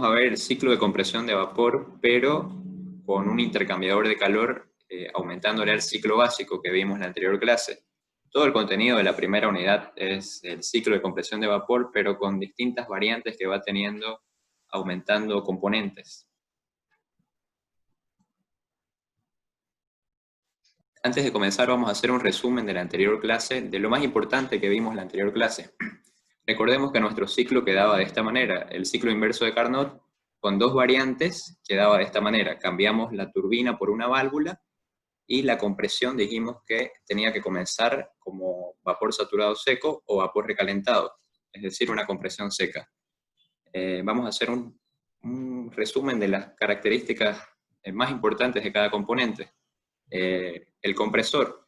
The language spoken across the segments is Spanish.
vamos a ver el ciclo de compresión de vapor, pero con un intercambiador de calor aumentándole al ciclo básico que vimos en la anterior clase. Todo el contenido de la primera unidad es el ciclo de compresión de vapor, pero con distintas variantes que va teniendo, aumentando componentes. Antes de comenzar vamos a hacer un resumen de la anterior clase, de lo más importante que vimos en la anterior clase. Recordemos que nuestro ciclo quedaba de esta manera, el ciclo inverso de Carnot, con dos variantes, quedaba de esta manera. Cambiamos la turbina por una válvula, y la compresión dijimos que tenía que comenzar como vapor saturado seco o vapor recalentado, es decir, una compresión seca. Vamos a hacer un resumen de las características más importantes de cada componente. El compresor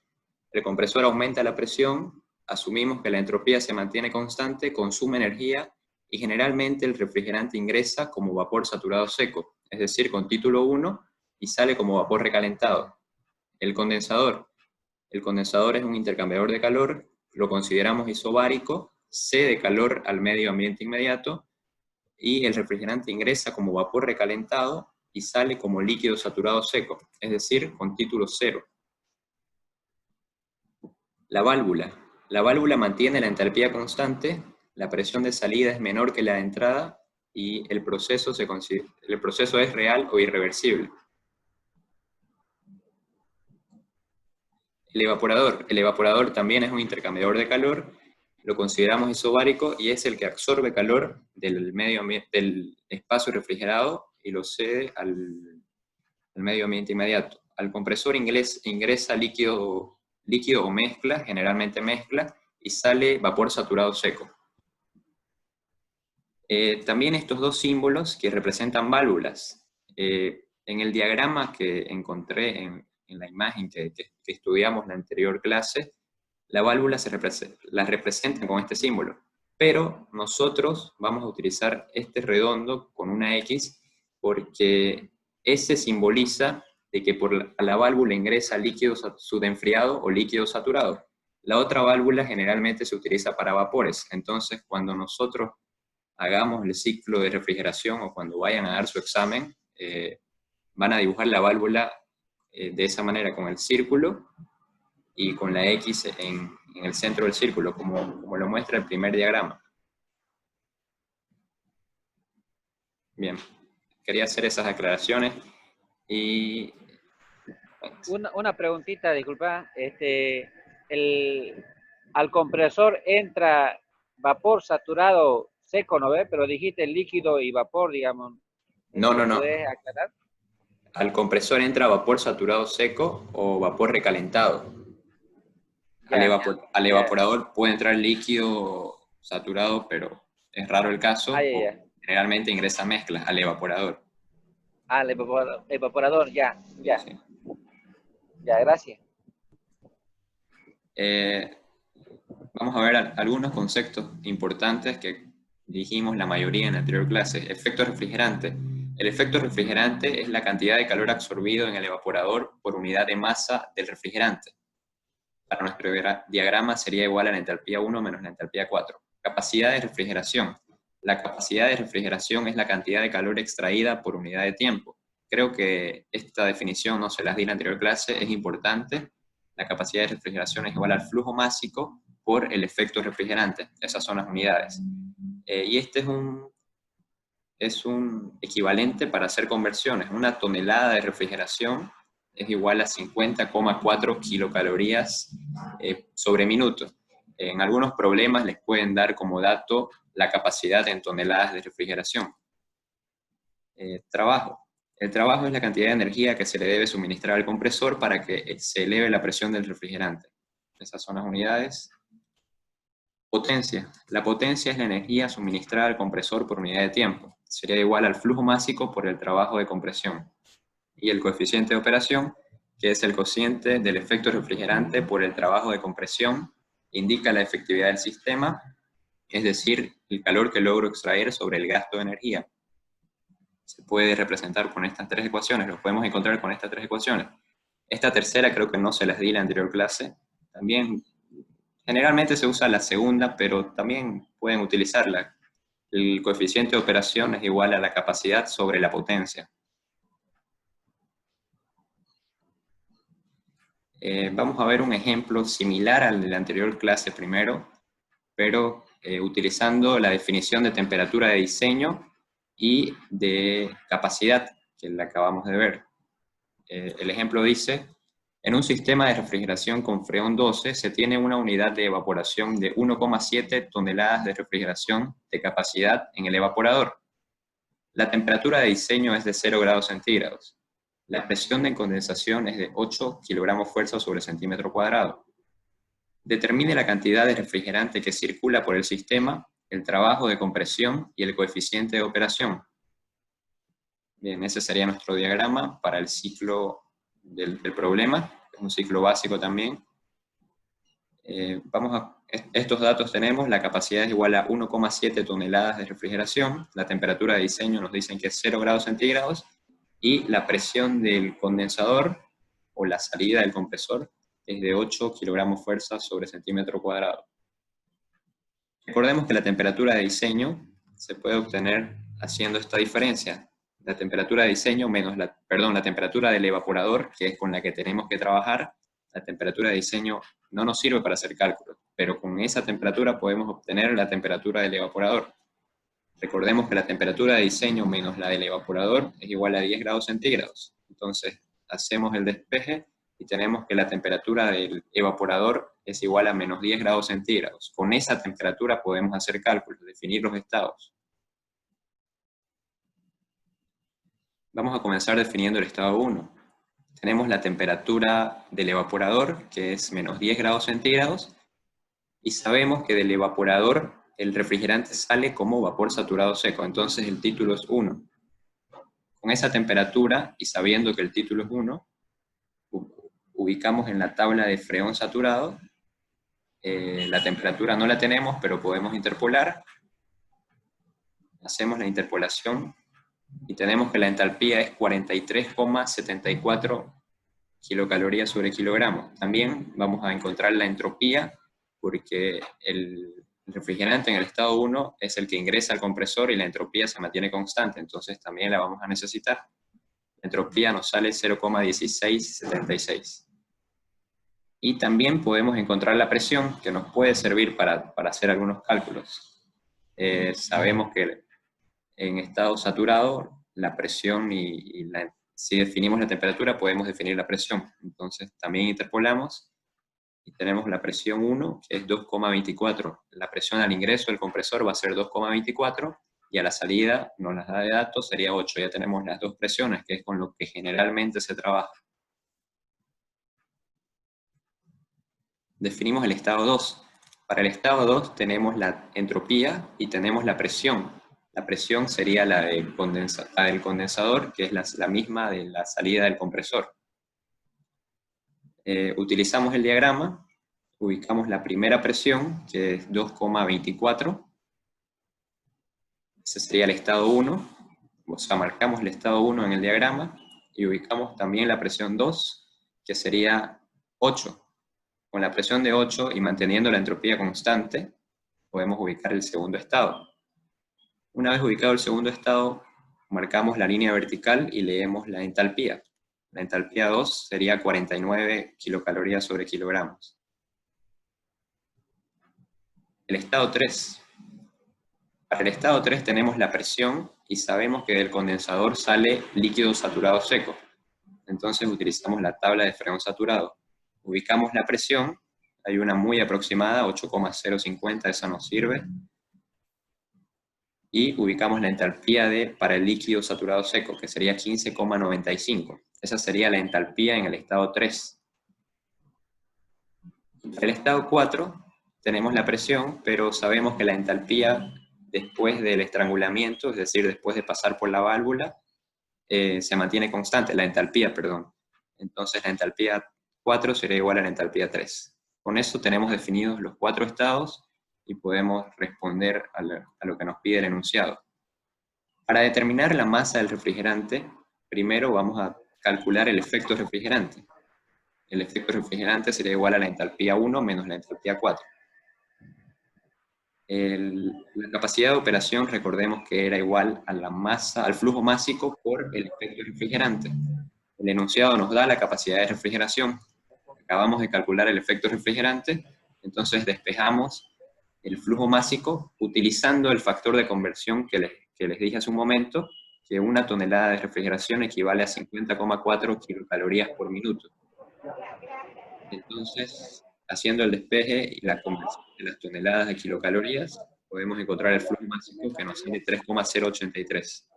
aumenta la presión, asumimos que la entropía se mantiene constante, consume energía y generalmente el refrigerante ingresa como vapor saturado seco, es decir, con título 1 y sale como vapor recalentado. El condensador es un intercambiador de calor, lo consideramos isobárico, cede calor al medio ambiente inmediato y el refrigerante ingresa como vapor recalentado y sale como líquido saturado seco, es decir, con título 0. La válvula mantiene la entalpía constante, la presión de salida es menor que la de entrada y el proceso es real o irreversible. El evaporador también es un intercambiador de calor, lo consideramos isobárico y es el que absorbe calor del espacio refrigerado y lo cede al medio ambiente inmediato. Al compresor ingresa líquido o mezcla, generalmente mezcla, y sale vapor saturado seco. También estos dos símbolos que representan válvulas. En el diagrama que encontré en la imagen que estudiamos en la anterior clase, la válvula la representa con este símbolo, pero nosotros vamos a utilizar este redondo con una X porque ese simboliza de que a la válvula ingresa líquido subenfriado o líquido saturado. La otra válvula generalmente se utiliza para vapores, entonces cuando nosotros hagamos el ciclo de refrigeración o cuando vayan a dar su examen, van a dibujar la válvula de esa manera, con el círculo y con la X en el centro del círculo, como lo muestra el primer diagrama. Bien, quería hacer esas aclaraciones y... Una preguntita, disculpa. Al compresor entra vapor saturado seco, ¿no ves? Pero dijiste líquido y vapor, digamos. No. ¿Puedes aclarar? Al compresor entra vapor saturado seco o vapor recalentado. Al evaporador puede entrar líquido saturado, pero es raro el caso, o generalmente ingresa mezclas al evaporador. Al evaporador, ya. Sí. Ya, gracias. Vamos a ver algunos conceptos importantes que dijimos la mayoría en la anterior clase. Efecto refrigerante. El efecto refrigerante es la cantidad de calor absorbido en el evaporador por unidad de masa del refrigerante. Para nuestro diagrama sería igual a la entalpía 1 menos la entalpía 4. Capacidad de refrigeración. La capacidad de refrigeración es la cantidad de calor extraída por unidad de tiempo. Creo que esta definición no se las di en la anterior clase, es importante. La capacidad de refrigeración es igual al flujo másico por el efecto refrigerante. Esas son las unidades. Y este es un equivalente para hacer conversiones. Una tonelada de refrigeración es igual a 50,4 kilocalorías sobre minuto. En algunos problemas les pueden dar como dato la capacidad en toneladas de refrigeración. Trabajo. El trabajo es la cantidad de energía que se le debe suministrar al compresor para que se eleve la presión del refrigerante. Esas son las unidades. Potencia. La potencia es la energía suministrada al compresor por unidad de tiempo. Sería igual al flujo másico por el trabajo de compresión. Y el coeficiente de operación, que es el cociente del efecto refrigerante por el trabajo de compresión, indica la efectividad del sistema, es decir, el calor que logro extraer sobre el gasto de energía. Se puede representar con estas tres ecuaciones, lo podemos encontrar con estas tres ecuaciones. Esta tercera creo que no se las di en la anterior clase. También, generalmente se usa la segunda, pero también pueden utilizarla. el coeficiente de operación es igual a la capacidad sobre la potencia. Vamos a ver un ejemplo similar al de la anterior clase primero, pero utilizando la definición de temperatura de diseño y de capacidad, que la acabamos de ver. El ejemplo dice: en un sistema de refrigeración con freón 12 se tiene una unidad de evaporación de 1,7 toneladas de refrigeración de capacidad en el evaporador. La temperatura de diseño es de 0 grados centígrados. La presión de condensación es de 8 kilogramos fuerza sobre centímetro cuadrado. Determine la cantidad de refrigerante que circula por el sistema, el trabajo de compresión y el coeficiente de operación. Bien, ese sería nuestro diagrama para el ciclo del problema. Es un ciclo básico también. Estos datos tenemos: la capacidad es igual a 1,7 toneladas de refrigeración, la temperatura de diseño nos dicen que es 0 grados centígrados, y la presión del condensador, o la salida del compresor, es de 8 kilogramos fuerza sobre centímetro cuadrado. Recordemos que la temperatura de diseño se puede obtener haciendo esta diferencia. La temperatura de diseño menos la temperatura del evaporador, que es con la que tenemos que trabajar. La temperatura de diseño no nos sirve para hacer cálculos, pero con esa temperatura podemos obtener la temperatura del evaporador. Recordemos que la temperatura de diseño menos la del evaporador es igual a 10 grados centígrados. Entonces, hacemos el despeje y tenemos que la temperatura del evaporador es igual a menos 10 grados centígrados. Con esa temperatura podemos hacer cálculos, definir los estados. Vamos a comenzar definiendo el estado 1. Tenemos la temperatura del evaporador, que es menos 10 grados centígrados, y sabemos que del evaporador el refrigerante sale como vapor saturado seco, entonces el título es 1. Con esa temperatura, y sabiendo que el título es 1, ubicamos en la tabla de freón saturado. La temperatura no la tenemos, pero podemos interpolar. Hacemos la interpolación y tenemos que la entalpía es 43,74 kilocalorías sobre kilogramo. También vamos a encontrar la entropía, porque el refrigerante en el estado 1 es el que ingresa al compresor y la entropía se mantiene constante, entonces también la vamos a necesitar. La entropía nos sale 0,1676. Y también podemos encontrar la presión, que nos puede servir para hacer algunos cálculos. Sabemos que en estado saturado, la presión si definimos la temperatura, podemos definir la presión. Entonces también interpolamos y tenemos la presión 1, que es 2,24. La presión al ingreso del compresor va a ser 2,24, y a la salida nos las da de datos, sería 8. Ya tenemos las dos presiones, que es con lo que generalmente se trabaja. Definimos el estado 2. Para el estado 2 tenemos la entropía y tenemos la presión. La presión sería la del condensador, que es la misma de la salida del compresor. Utilizamos el diagrama, ubicamos la primera presión, que es 2,24. Ese sería el estado 1. O sea, marcamos el estado 1 en el diagrama, y ubicamos también la presión 2, que sería 8. Con la presión de 8 y manteniendo la entropía constante, podemos ubicar el segundo estado. Una vez ubicado el segundo estado, marcamos la línea vertical y leemos la entalpía. La entalpía 2 sería 49 kilocalorías sobre kilogramos. El estado 3. Para el estado 3 tenemos la presión y sabemos que del condensador sale líquido saturado seco. Entonces utilizamos la tabla de freón saturado. Ubicamos la presión, hay una muy aproximada, 8,050, esa nos sirve. Y ubicamos la entalpía para el líquido saturado seco, que sería 15,95. Esa sería la entalpía en el estado 3. En el estado 4 tenemos la presión, pero sabemos que la entalpía después del estrangulamiento, es decir, después de pasar por la válvula, se mantiene constante, la entalpía, perdón. Entonces la entalpía 4 sería igual a la entalpía 3. Con eso tenemos definidos los 4 estados y podemos responder a lo que nos pide el enunciado. Para determinar la masa del refrigerante, primero vamos a calcular el efecto refrigerante. El efecto refrigerante sería igual a la entalpía 1 menos la entalpía 4. La capacidad de operación, recordemos que era igual a la masa, al flujo másico por el efecto refrigerante. El enunciado nos da la capacidad de refrigeración. Acabamos de calcular el efecto refrigerante, entonces despejamos el flujo másico utilizando el factor de conversión que les dije hace un momento, que una tonelada de refrigeración equivale a 50,4 kilocalorías por minuto. Entonces, haciendo el despeje y la conversión de las toneladas de kilocalorías, podemos encontrar el flujo másico que nos sale 3,083.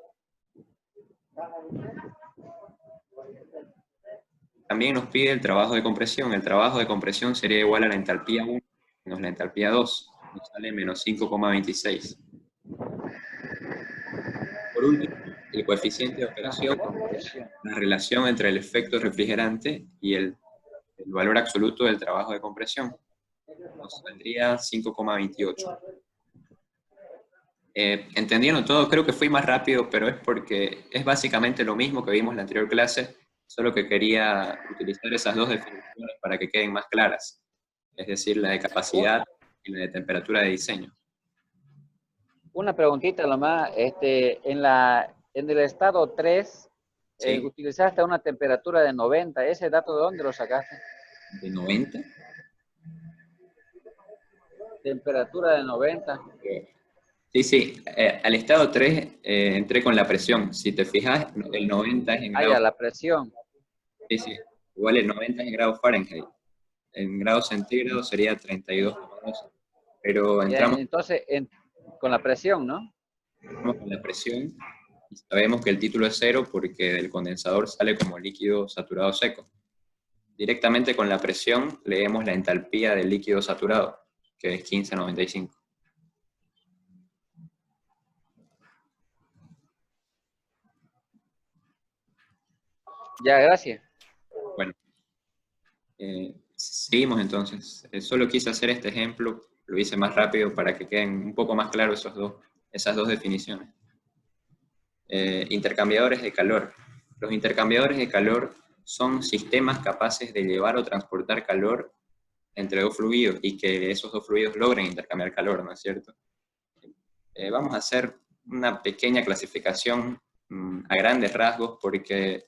También nos pide el trabajo de compresión. El trabajo de compresión sería igual a la entalpía 1 menos la entalpía 2. Nos sale menos 5,26. Por último, el coeficiente de operación, la relación entre el efecto refrigerante y el valor absoluto del trabajo de compresión. Nos saldría 5,28. ¿Entendieron todo? Creo que fui más rápido, pero es porque es básicamente lo mismo que vimos en la anterior clase, solo que quería utilizar esas dos definiciones para que queden más claras, es decir, la de capacidad y la de temperatura de diseño. Una preguntita nomás, en el estado 3, ¿Sí? utilizaste una temperatura de 90, ¿ese dato de dónde lo sacaste? ¿De 90? Temperatura de 90. Sí, al estado 3 entré con la presión. Si te fijas, el 90 es en Ah, grados. ya, la presión. Sí, igual el 90 es en grados Fahrenheit. En grados centígrados sería 32,2. Pero Ya, entramos entonces, con la presión, ¿no? con la presión y sabemos que el título es 0 porque del condensador sale como líquido saturado seco. Directamente con la presión leemos la entalpía del líquido saturado, que es 1595. Ya, gracias. Bueno, seguimos entonces. Solo quise hacer este ejemplo, lo hice más rápido para que queden un poco más claros esas dos definiciones. Intercambiadores de calor. Los intercambiadores de calor son sistemas capaces de llevar o transportar calor entre dos fluidos y que esos dos fluidos logren intercambiar calor, ¿no es cierto? Vamos a hacer una pequeña clasificación a grandes rasgos porque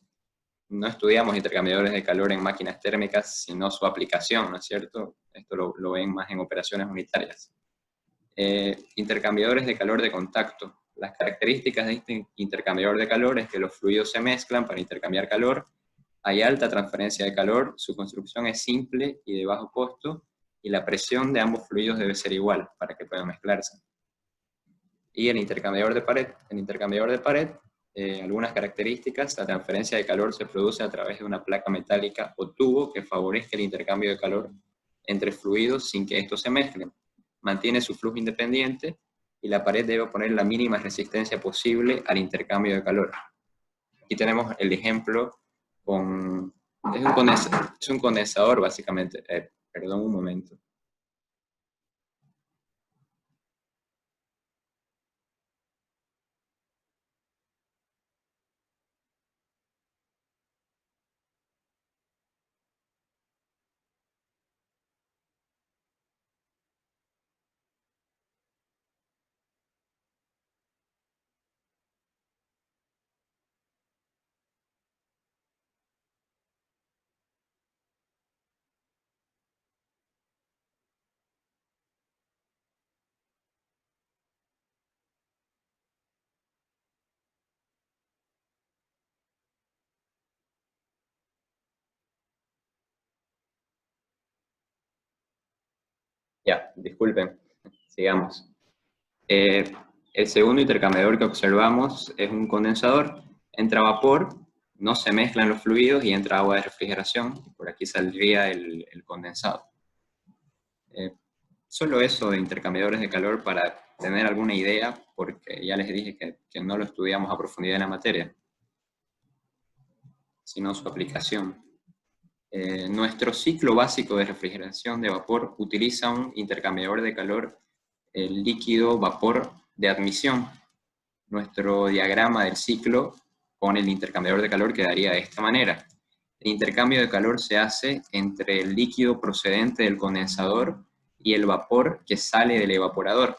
no estudiamos intercambiadores de calor en máquinas térmicas, sino su aplicación, ¿no es cierto? Esto lo ven más en operaciones unitarias. Intercambiadores de calor de contacto. Las características de este intercambiador de calor es que los fluidos se mezclan para intercambiar calor, hay alta transferencia de calor, su construcción es simple y de bajo costo, y la presión de ambos fluidos debe ser igual para que puedan mezclarse. Y el intercambiador de pared, algunas características: la transferencia de calor se produce a través de una placa metálica o tubo que favorezca el intercambio de calor entre fluidos sin que estos se mezclen. Mantiene su flujo independiente y la pared debe oponer la mínima resistencia posible al intercambio de calor. Aquí tenemos el ejemplo con... Es un condensador básicamente. Perdón un momento. Ya, disculpen, sigamos. El segundo intercambiador que observamos es un condensador. Entra vapor, no se mezclan los fluidos y entra agua de refrigeración. Por aquí saldría el condensado. Solo eso de intercambiadores de calor para tener alguna idea, porque ya les dije que no lo estudiamos a profundidad en la materia, sino su aplicación. Nuestro ciclo básico de refrigeración de vapor utiliza un intercambiador de calor, el líquido vapor de admisión. Nuestro diagrama del ciclo con el intercambiador de calor quedaría de esta manera. El intercambio de calor se hace entre el líquido procedente del condensador y el vapor que sale del evaporador.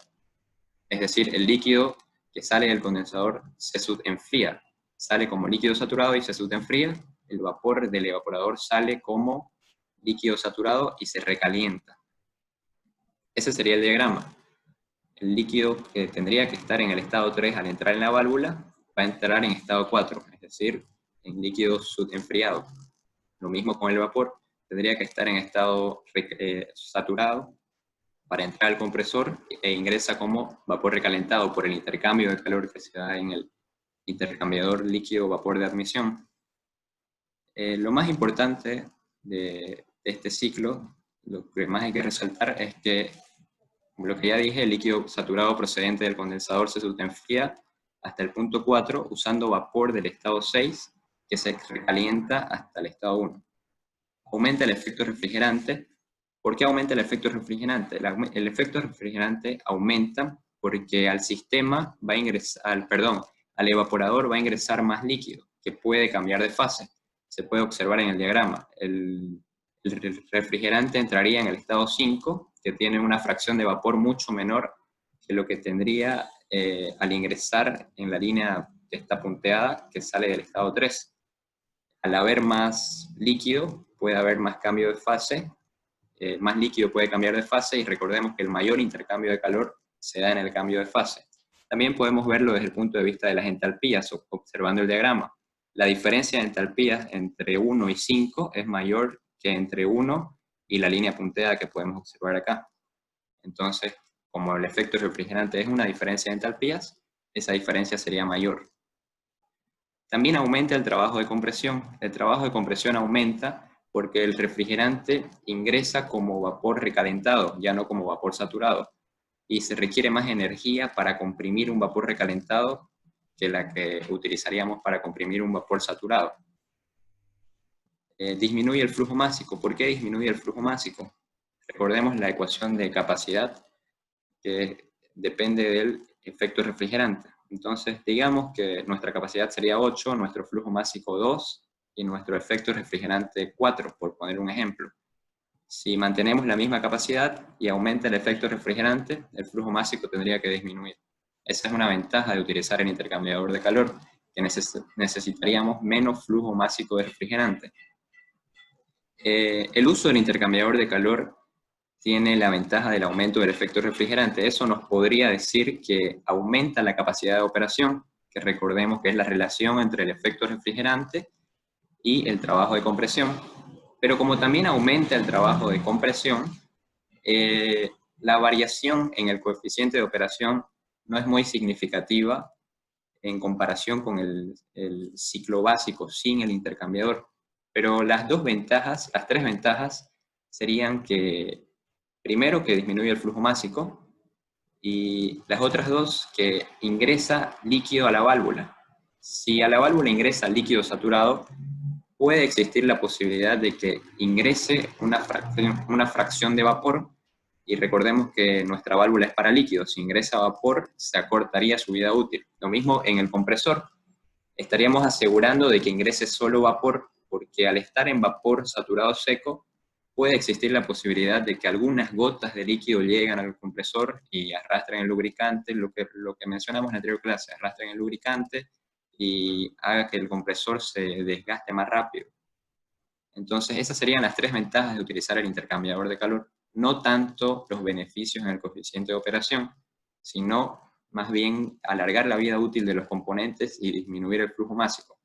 Es decir, el líquido que sale del condensador se subenfría, sale como líquido saturado y se subenfría, el vapor del evaporador sale como líquido saturado y se recalienta. Ese sería el diagrama. El líquido que tendría que estar en el estado 3 al entrar en la válvula va a entrar en estado 4, es decir, en líquido subenfriado. Lo mismo con el vapor, tendría que estar en estado saturado para entrar al compresor e ingresa como vapor recalentado por el intercambio de calor que se da en el intercambiador líquido-vapor de admisión. Lo más importante de este ciclo, lo que más hay que resaltar es que, lo que ya dije, el líquido saturado procedente del condensador se subenfría hasta el punto 4 usando vapor del estado 6 que se recalienta hasta el estado 1. Aumenta el efecto refrigerante. ¿Por qué aumenta el efecto refrigerante? El efecto refrigerante aumenta porque al sistema va a ingresar, al evaporador va a ingresar más líquido que puede cambiar de fase. Se puede observar en el diagrama. El refrigerante entraría en el estado 5, que tiene una fracción de vapor mucho menor que lo que tendría al ingresar en la línea que está punteada, que sale del estado 3. Al haber más líquido, puede haber más cambio de fase, más líquido puede cambiar de fase, y recordemos que el mayor intercambio de calor se da en el cambio de fase. También podemos verlo desde el punto de vista de las entalpías, observando el diagrama. La diferencia de entalpías entre 1 y 5 es mayor que entre 1 y la línea punteada que podemos observar acá. Entonces, como el efecto refrigerante es una diferencia de entalpías, esa diferencia sería mayor. También aumenta el trabajo de compresión. El trabajo de compresión aumenta porque el refrigerante ingresa como vapor recalentado, ya no como vapor saturado, y se requiere más energía para comprimir un vapor recalentado que la que utilizaríamos para comprimir un vapor saturado. Disminuye el flujo másico. ¿Por qué disminuye el flujo másico? Recordemos la ecuación de capacidad, que depende del efecto refrigerante. Entonces, digamos que nuestra capacidad sería 8, nuestro flujo másico 2 y nuestro efecto refrigerante 4, por poner un ejemplo. Si mantenemos la misma capacidad y aumenta el efecto refrigerante, el flujo másico tendría que disminuir. Esa es una ventaja de utilizar el intercambiador de calor, que necesitaríamos menos flujo másico de refrigerante. El uso del intercambiador de calor tiene la ventaja del aumento del efecto refrigerante. Eso nos podría decir que aumenta la capacidad de operación, que recordemos que es la relación entre el efecto refrigerante y el trabajo de compresión. Pero como también aumenta el trabajo de compresión, la variación en el coeficiente de operación no es muy significativa en comparación con el ciclo básico sin el intercambiador. Pero las tres ventajas serían que, primero, que disminuye el flujo másico, y las otras dos, que ingresa líquido a la válvula. Si a la válvula ingresa líquido saturado, puede existir la posibilidad de que ingrese una fracción de vapor, y recordemos que nuestra válvula es para líquidos. Si ingresa vapor, se acortaría su vida útil. Lo mismo en el compresor. Estaríamos asegurando de que ingrese solo vapor, porque al estar en vapor saturado seco, puede existir la posibilidad de que algunas gotas de líquido lleguen al compresor y arrastren el lubricante, lo que mencionamos en la anterior clase, arrastren el lubricante y haga que el compresor se desgaste más rápido. Entonces, esas serían las tres ventajas de utilizar el intercambiador de calor. No tanto los beneficios en el coeficiente de operación, sino más bien alargar la vida útil de los componentes y disminuir el flujo másico.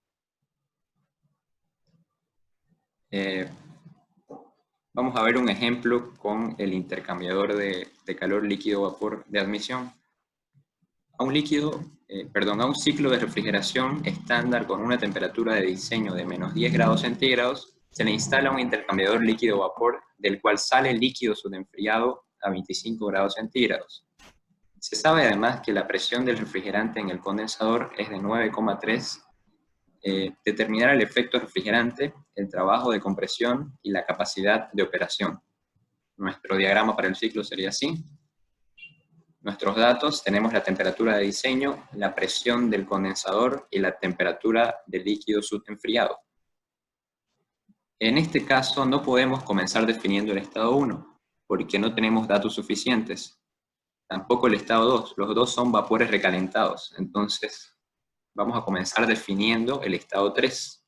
Vamos a ver un ejemplo con el intercambiador de calor líquido-vapor de admisión. A un ciclo de refrigeración estándar con una temperatura de diseño de menos 10 grados centígrados, se le instala un intercambiador líquido-vapor del cual sale líquido subenfriado a 25 grados centígrados. Se sabe además que la presión del refrigerante en el condensador es de 9,3. Determinar el efecto refrigerante, el trabajo de compresión y la capacidad de operación. Nuestro diagrama para el ciclo sería así. Nuestros datos: tenemos la temperatura de diseño, la presión del condensador y la temperatura del líquido subenfriado. En este caso no podemos comenzar definiendo el estado 1, porque no tenemos datos suficientes. Tampoco el estado 2, los dos son vapores recalentados. Entonces, vamos a comenzar definiendo el estado 3.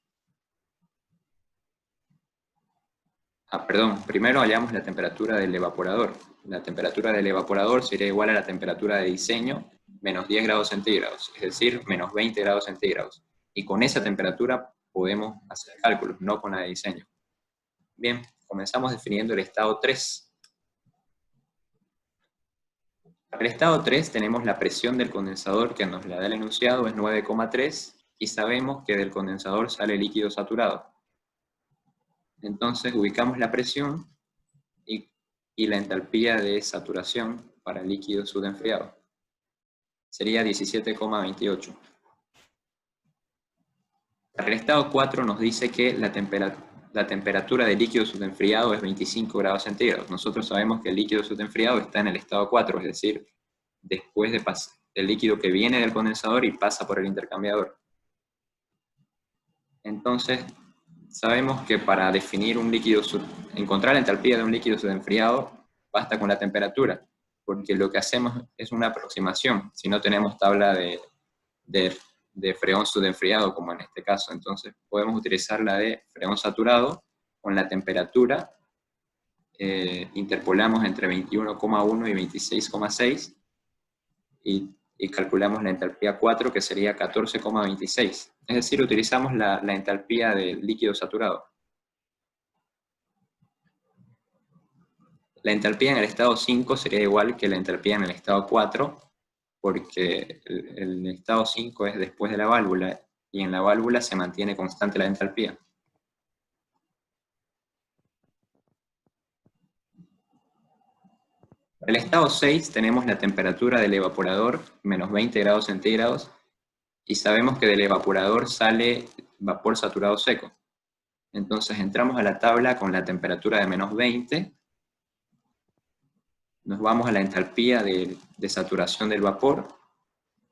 Primero hallamos la temperatura del evaporador. La temperatura del evaporador sería igual a la temperatura de diseño menos 10 grados centígrados, es decir, menos 20 grados centígrados. Y con esa temperatura podemos hacer cálculos, no con la de diseño. Bien, comenzamos definiendo el estado 3. Para el estado 3 tenemos la presión del condensador que nos la da el enunciado, es 9,3, y sabemos que del condensador sale líquido saturado. Entonces ubicamos la presión y la entalpía de saturación para el líquido subenfriado. Sería 17,28. Para el estado 4 nos dice que la temperatura del líquido subenfriado es 25 grados centígrados. Nosotros sabemos que el líquido subenfriado está en el estado 4, es decir, después del líquido que viene del condensador y pasa por el intercambiador. Entonces, sabemos que para definir un líquido, encontrar la entalpía de un líquido subenfriado, basta con la temperatura, porque lo que hacemos es una aproximación, si no tenemos tabla de freón subenfriado, como en este caso. Entonces podemos utilizar la de freón saturado con la temperatura, interpolamos entre 21,1 y 26,6 y calculamos la entalpía 4, que sería 14,26. Es decir, utilizamos la entalpía del líquido saturado. La entalpía en el estado 5 sería igual que la entalpía en el estado 4, porque el estado 5 es después de la válvula, y en la válvula se mantiene constante la entalpía. Para el estado 6 tenemos la temperatura del evaporador, menos 20 grados centígrados, y sabemos que del evaporador sale vapor saturado seco. Entonces entramos a la tabla con la temperatura de menos 20, nos vamos a la entalpía de saturación del vapor,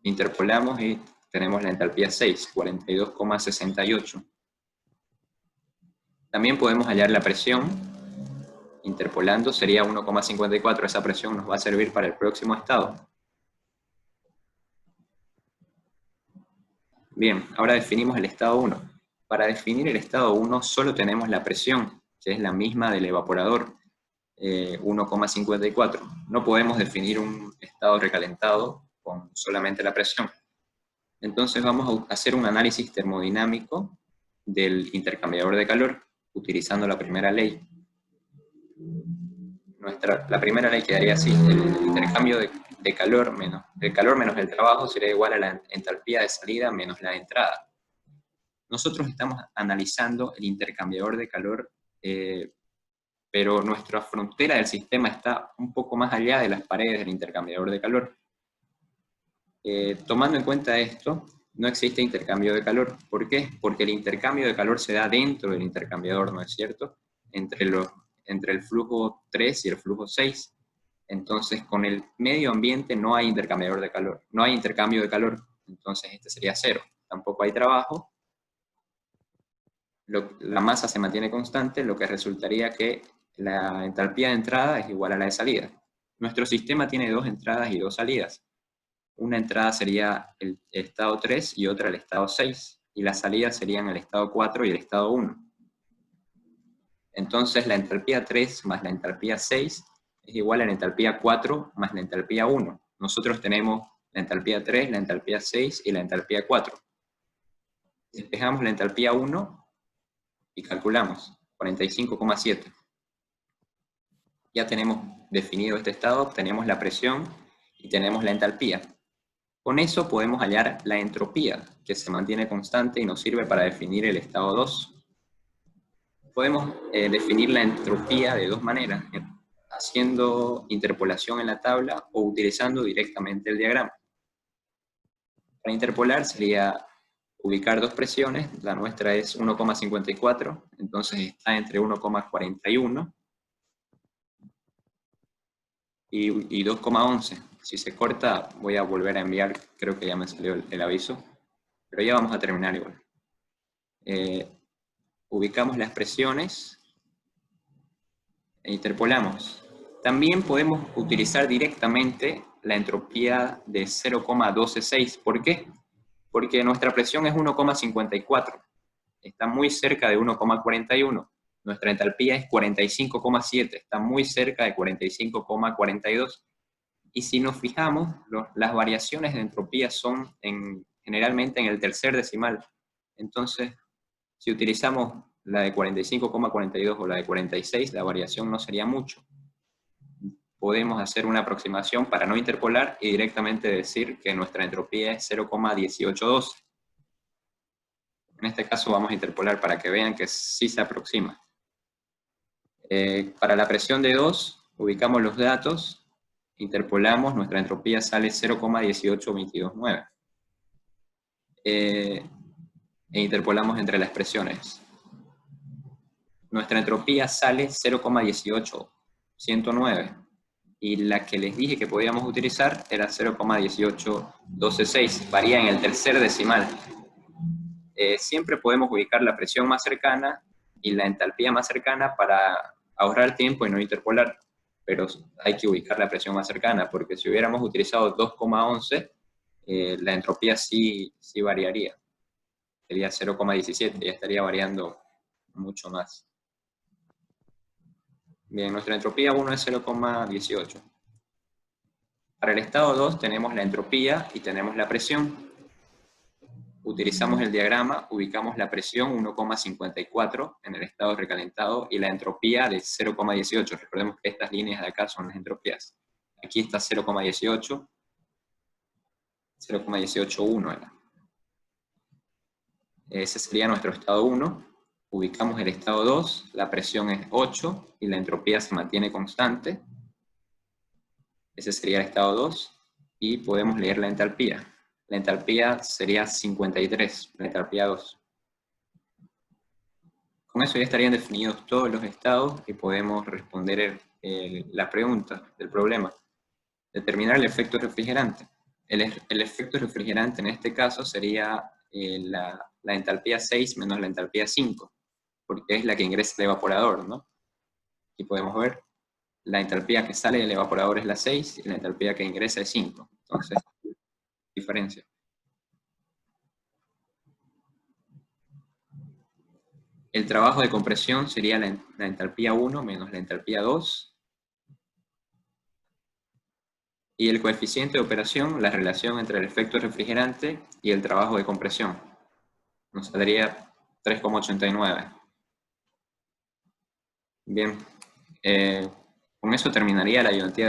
interpolamos y tenemos la entalpía 6, 42,68. También podemos hallar la presión, interpolando sería 1,54, esa presión nos va a servir para el próximo estado. Bien, ahora definimos el estado 1. Para definir el estado 1 solo tenemos la presión, que es la misma del evaporador, 1,54. No podemos definir un estado recalentado con solamente la presión. Entonces vamos a hacer un análisis termodinámico del intercambiador de calor, utilizando la primera ley. La primera ley quedaría así: el intercambio de calor menos el trabajo sería igual a la entalpía de salida menos la de entrada. Nosotros estamos analizando el intercambiador de calor, pero nuestra frontera del sistema está un poco más allá de las paredes del intercambiador de calor. Tomando en cuenta esto, no existe intercambio de calor. ¿Por qué? Porque el intercambio de calor se da dentro del intercambiador, ¿no es cierto? Entre el flujo 3 y el flujo 6. Entonces, con el medio ambiente no hay intercambiador de calor, no hay intercambio de calor. Entonces, este sería 0. Tampoco hay trabajo. La masa se mantiene constante, lo que resultaría que la entalpía de entrada es igual a la de salida. Nuestro sistema tiene 2 entradas y 2 salidas. Una entrada sería el estado 3 y otra el estado 6, y las salidas serían el estado 4 y el estado 1. Entonces la entalpía 3 más la entalpía 6 es igual a la entalpía 4 más la entalpía 1. Nosotros tenemos la entalpía 3, la entalpía 6 y la entalpía 4. Despejamos la entalpía 1 y calculamos 45,7. Ya tenemos definido este estado, tenemos la presión y tenemos la entalpía. Con eso podemos hallar la entropía, que se mantiene constante y nos sirve para definir el estado 2. Podemos definir la entropía de dos maneras: haciendo interpolación en la tabla o utilizando directamente el diagrama. Para interpolar sería ubicar dos presiones. La nuestra es 1,54, entonces está entre 1,41 y 2,11. Si se corta, voy a volver a enviar, creo que ya me salió el aviso, pero ya vamos a terminar igual. Ubicamos las presiones e interpolamos. También podemos utilizar directamente la entropía de 0,126. ¿Por qué? Porque nuestra presión es 1,54. Está muy cerca de 1,41. Nuestra entalpía es 45,7. Está muy cerca de 45,42. Y si nos fijamos, las variaciones de entropía son generalmente en el tercer decimal. Entonces, si utilizamos la de 45,42 o la de 46, la variación no sería mucho. Podemos hacer una aproximación para no interpolar y directamente decir que nuestra entropía es 0,182. En este caso vamos a interpolar para que vean que sí se aproxima. Para la presión de 2, ubicamos los datos, interpolamos, nuestra entropía sale 0,18229. E interpolamos entre las presiones. Nuestra entropía sale 0,18109. Y la que les dije que podíamos utilizar era 0,18126. Varía en el tercer decimal. Siempre podemos ubicar la presión más cercana y la entalpía más cercana para ahorrar tiempo y no interpolar. Pero hay que ubicar la presión más cercana, porque si hubiéramos utilizado 2,11, la entropía sí variaría. Sería 0,17, ya estaría variando mucho más. Bien, nuestra entropía 1 es 0,18. Para el estado 2 tenemos la entropía y tenemos la presión. Utilizamos el diagrama, ubicamos la presión 1,54 en el estado recalentado y la entropía de 0,18. Recordemos que estas líneas de acá son las entropías. Aquí está 0,18, 0,181 era. Ese sería nuestro estado 1. Ubicamos el estado 2, la presión es 8 y la entropía se mantiene constante. Ese sería el estado 2 y podemos leer la entalpía. La entalpía sería 53, la entalpía 2. Con eso ya estarían definidos todos los estados y podemos responder la pregunta del problema. Determinar el efecto refrigerante. El efecto refrigerante en este caso sería la entalpía 6 menos la entalpía 5, porque es la que ingresa al evaporador, ¿no? Aquí podemos ver, la entalpía que sale del evaporador es la 6 y la entalpía que ingresa es 5. Entonces, diferencia. El trabajo de compresión sería la entalpía 1 menos la entalpía 2. Y el coeficiente de operación, la relación entre el efecto refrigerante y el trabajo de compresión. Nos saldría 3,89. Bien, con eso terminaría la ayudantía.